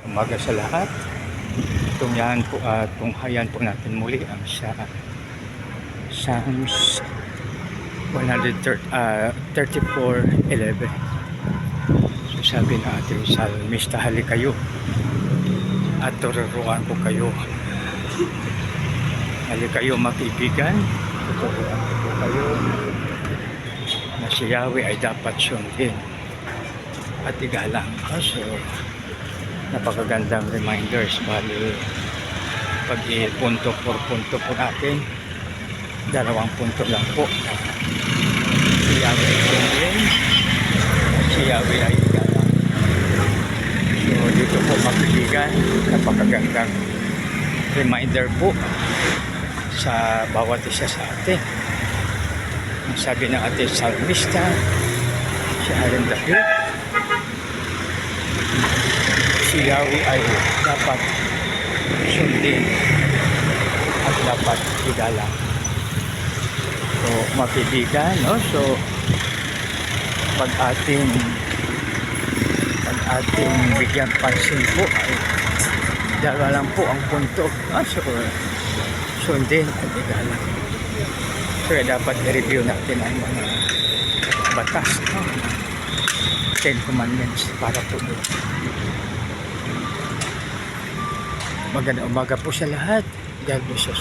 Umaga sa lahat. Tunghayan po natin muli ang Psalms 34:11. So sabi na ating salmista, halikayo at tururuan ko kayo. Halikayo makibigan, tuturuan ko po kayo na si Yahweh ay dapat sundin at igalang. So napakagandang reminders. Bali, pag punto por punto po natin, 2 punto lang po. Si Yahweh ay sundin, si Yahweh ay igalang. So dito po makibigan, napakagandang reminder po sa bawat isa sa atin. Ang sabi ng ating salmista, si Aaron David, si Yahweh ay dapat sundin at dapat igalang. So makibigan, no? So pag ating bigyan pansin po ay 2 lang po ang punto. So sundin at igalang. So dapat i-review natin ang mga batas, no? 10 Commandments para po doon. Magandang umaga po sa lahat. God bless you.